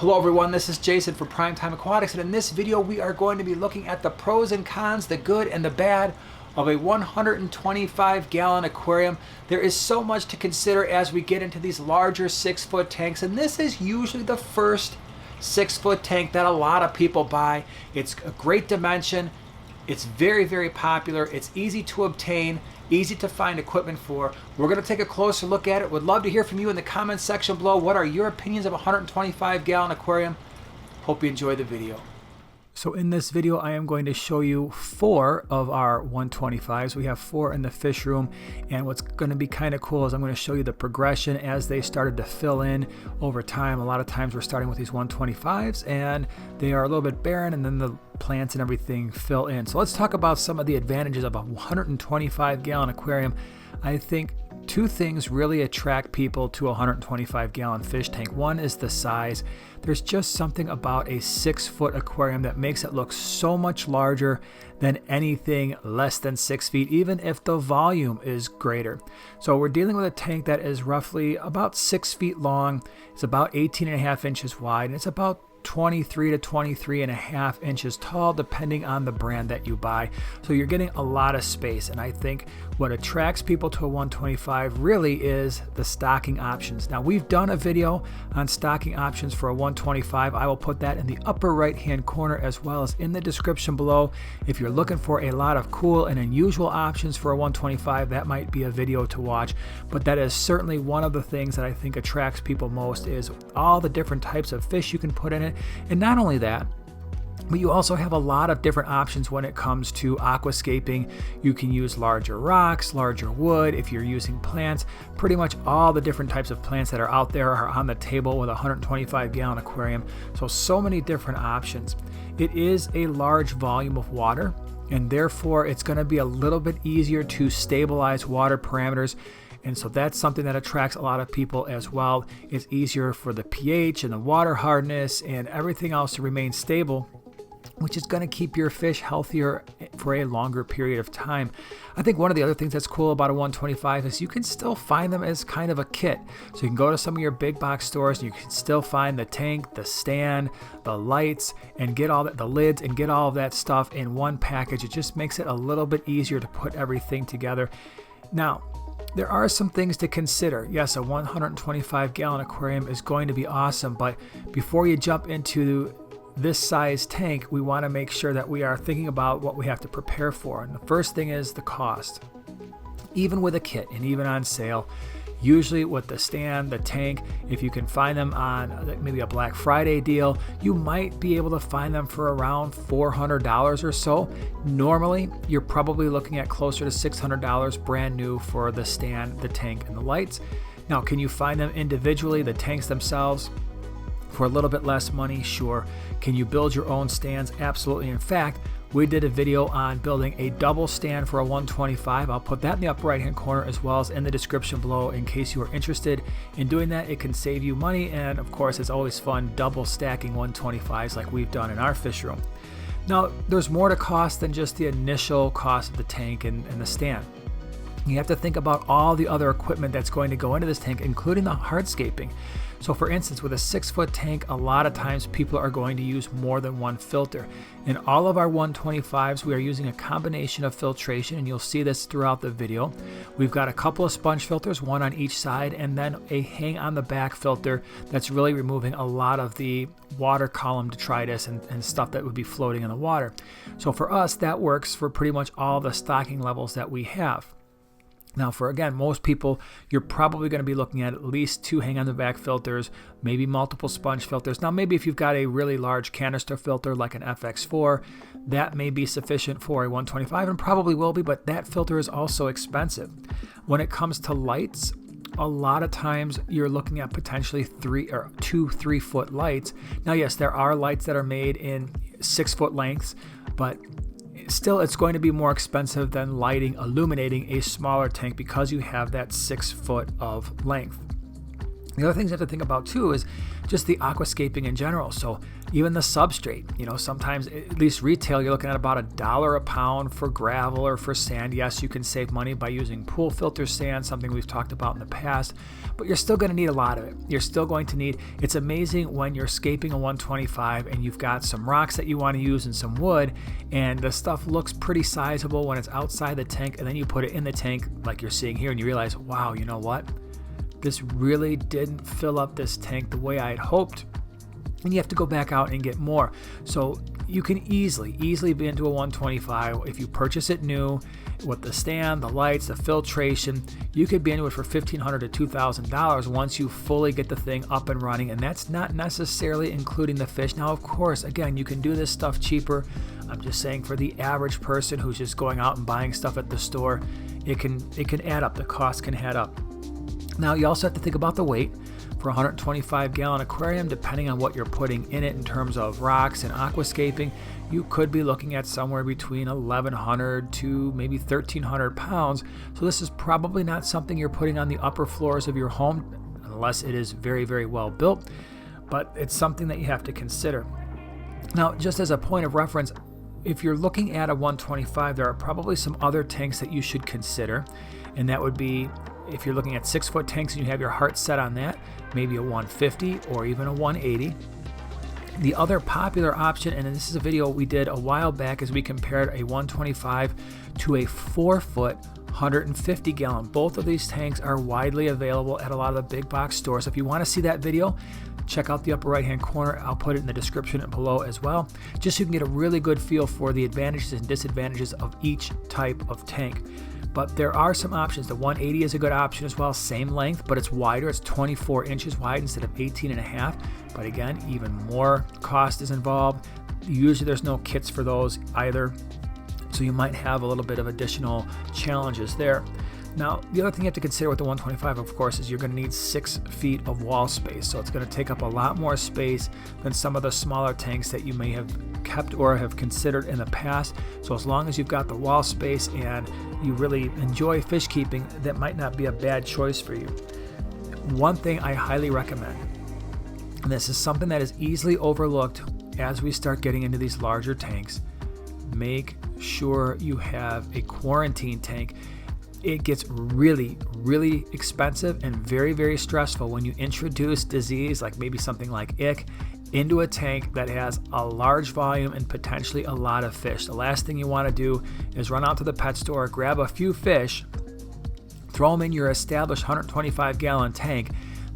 Hello everyone, this is Jason for Primetime Aquatics, and in this video we are going to be looking at the pros and cons, the good and the bad of a 125-gallon aquarium. There is so much to consider as we get into these larger 6-foot tanks, and this is usually the first 6-foot tank that a lot of people buy. It's a great dimension, it's very popular, it's easy to obtain, easy to find equipment for. We're going to take a closer look at it. Would love to hear from you in the comments section below. What are your opinions of a 125-gallon aquarium? Hope you enjoy the video. So in this video, I am going to show you 4 of our 125s. We have 4 in the fish room, and what's going to be kind of cool is I'm going to show you the progression as they started to fill in over time. A lot of times we're starting with these 125s and they are a little bit barren, and then the plants and everything fill in. So let's talk about some of the advantages of a 125-gallon aquarium. I think 2 things really attract people to a 125-gallon fish tank. One is the size. There's just something about a 6-foot aquarium that makes it look so much larger than anything less than 6 feet, even if the volume is greater. So we're dealing with a tank that is roughly about 6 feet long. It's about 18.5 inches wide, and it's about 23 to 23.5 inches tall, depending on the brand that you buy. So you're getting a lot of space, and I think what attracts people to a 125 really is the stocking options. Now, we've done a video on stocking options for a 125. I will put that in the upper right hand corner as well as in the description below. If you're looking for a lot of cool and unusual options for a 125, that might be a video to watch. But that is certainly one of the things that I think attracts people most, is all the different types of fish you can put in it. And not only that, but you also have a lot of different options when it comes to aquascaping. You can use larger rocks, larger wood. If you're using plants, pretty much all the different types of plants that are out there are on the table with a 125-gallon aquarium. So many different options. It is a large volume of water, and therefore it's going to be a little bit easier to stabilize water parameters. And so that's something that attracts a lot of people as well. It's easier for the pH and the water hardness and everything else to remain stable, which is going to keep your fish healthier for a longer period of time. I think one of the other things that's cool about a 125 is you can still find them as kind of a kit. So you can go to some of your big box stores and you can still find the tank, the stand, the lights, and get all that, the lids, and get all of that stuff in one package. It just makes it a little bit easier to put everything together. Now, there are some things to consider. Yes, a 125-gallon aquarium is going to be awesome, but before you jump into this size tank, we want to make sure that we are thinking about what we have to prepare for. And the first thing is the cost. Even with a kit and even on sale, usually with the stand, the tank, if you can find them on maybe a Black Friday deal, you might be able to find them for around $400 or so. Normally, you're probably looking at closer to $600 brand new for the stand, the tank, and the lights. Now, can you find them individually, the tanks themselves, for a little bit less money? Sure. Can you build your own stands? Absolutely. In fact, we did a video on building a double stand for a 125. I'll put that in the upper right hand corner as well as in the description below in case you are interested in doing that. It can save you money, and of course it's always fun double stacking 125s like we've done in our fish room. Now, there's more to cost than just the initial cost of the tank and the stand. You have to think about all the other equipment that's going to go into this tank, including the hardscaping. So for instance, with a 6-foot tank, a lot of times people are going to use more than one filter. In all of our 125s, we are using a combination of filtration, and you'll see this throughout the video. We've got a couple of sponge filters, one on each side, and then a hang on the back filter that's really removing a lot of the water column detritus and stuff that would be floating in the water. So for us, that works for pretty much all the stocking levels that we have. Now, for again, most people, you're probably going to be looking at least 2 hang on the back filters, maybe multiple sponge filters. Now, maybe if you've got a really large canister filter like an FX4, that may be sufficient for a 125 and probably will be, but that filter is also expensive. When it comes to lights, a lot of times you're looking at potentially 2 3-foot lights. Now, yes, there are lights that are made in 6-foot lengths, but still, it's going to be more expensive than illuminating a smaller tank because you have that 6 foot of length. The other things you have to think about too is just the aquascaping in general. So even the substrate, sometimes, at least retail, you're looking at about $1 a pound for gravel or for sand. Yes, you can save money by using pool filter sand, something we've talked about in the past, but you're still going to need a lot of it. You're still going to need, it's amazing when you're scaping a 125 and you've got some rocks that you want to use and some wood, and the stuff looks pretty sizable when it's outside the tank, and then you put it in the tank like you're seeing here and you realize, wow, you know what? This really didn't fill up this tank the way I had hoped, and you have to go back out and get more. So you can easily be into a 125 if you purchase it new with the stand, the lights, the filtration. You could be into it for $1,500 to $2,000 once you fully get the thing up and running, and that's not necessarily including the fish. Now, of course, again, you can do this stuff cheaper. I'm just saying for the average person who's just going out and buying stuff at the store, it can add up. The cost can add up. Now, you also have to think about the weight. For a 125-gallon aquarium, depending on what you're putting in it in terms of rocks and aquascaping, you could be looking at somewhere between 1,100 to maybe 1,300 pounds. So this is probably not something you're putting on the upper floors of your home unless it is very, very well built, but it's something that you have to consider. Now, just as a point of reference, if you're looking at a 125, there are probably some other tanks that you should consider, and that would be, if you're looking at 6-foot tanks and you have your heart set on that, maybe a 150 or even a 180. The other popular option, and this is a video we did a while back, is we compared a 125 to a 4-foot 150-gallon. Both of these tanks are widely available at a lot of the big box stores. So if you want to see that video, check out the upper right-hand corner. I'll put it in the description below as well, just so you can get a really good feel for the advantages and disadvantages of each type of tank. But there are some options. The 180 is a good option as well, same length, but it's wider. It's 24 inches wide instead of 18.5. But again, even more cost is involved. Usually there's no kits for those either, so you might have a little bit of additional challenges there. Now, the other thing you have to consider with the 125, of course, is you're going to need 6 feet of wall space. So it's going to take up a lot more space than some of the smaller tanks that you may have kept or have considered in the past. So as long as you've got the wall space and you really enjoy fish keeping, that might not be a bad choice for you. One thing I highly recommend, and this is something that is easily overlooked as we start getting into these larger tanks, make sure you have a quarantine tank. It gets really, really expensive and very, very stressful when you introduce disease, like maybe something like ick, into a tank that has a large volume and potentially a lot of fish. The last thing you want to do is run out to the pet store, grab a few fish, throw them in your established 125-gallon tank.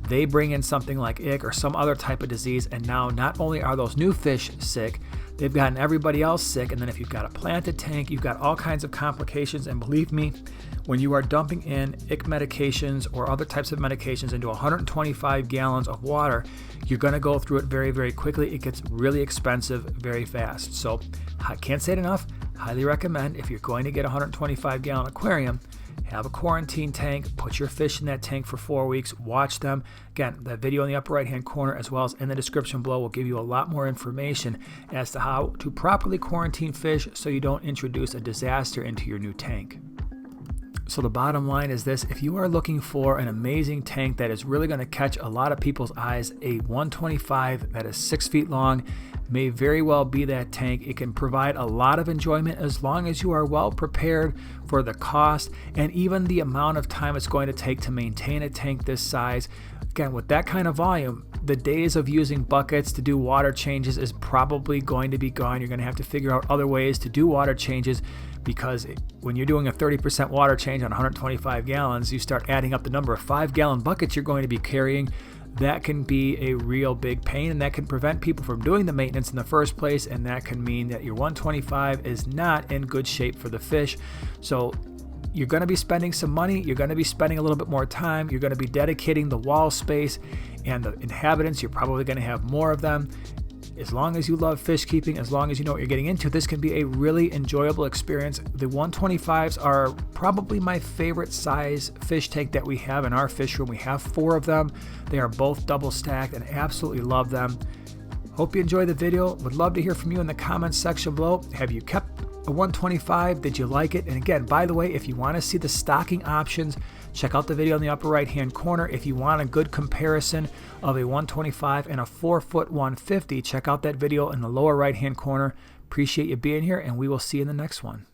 They bring in something like ick or some other type of disease, and now not only are those new fish sick, they've gotten everybody else sick. And then if you've got a planted tank, you've got all kinds of complications. And believe me, when you are dumping in ick medications or other types of medications into 125 gallons of water, you're going to go through it very, very quickly. It gets really expensive very fast. So I can't say it enough. Highly recommend, if you're going to get a 125-gallon aquarium, have a quarantine tank, put your fish in that tank for 4 weeks, watch them. Again, that video in the upper right-hand corner as well as in the description below will give you a lot more information as to how to properly quarantine fish so you don't introduce a disaster into your new tank. So the bottom line is this: if you are looking for an amazing tank that is really going to catch a lot of people's eyes, a 125 that is 6 feet long may very well be that tank. It can provide a lot of enjoyment as long as you are well prepared for the cost and even the amount of time it's going to take to maintain a tank this size. Again, with that kind of volume, the days of using buckets to do water changes is probably going to be gone. You're going to have to figure out other ways to do water changes, because when you're doing a 30% water change on 125 gallons, you start adding up the number of 5-gallon buckets you're going to be carrying. That can be a real big pain, and that can prevent people from doing the maintenance in the first place, and that can mean that your 125 is not in good shape for the fish. So you're going to be spending some money, you're going to be spending a little bit more time, you're going to be dedicating the wall space, and the inhabitants, you're probably going to have more of them. As long as you love fish keeping, as long as you know what you're getting into, this can be a really enjoyable experience. The 125s are probably my favorite size fish tank that we have in our fish room. We have 4 of them. They are both double stacked and absolutely love them. Hope you enjoyed the video. Would love to hear from you in the comments section below. Have you kept a 125. Did you like it? And again, by the way, if you want to see the stocking options, check out the video in the upper right hand corner. If you want a good comparison of a 125 and a 4-foot 150, check out that video in the lower right hand corner. Appreciate you being here, and we will see you in the next one.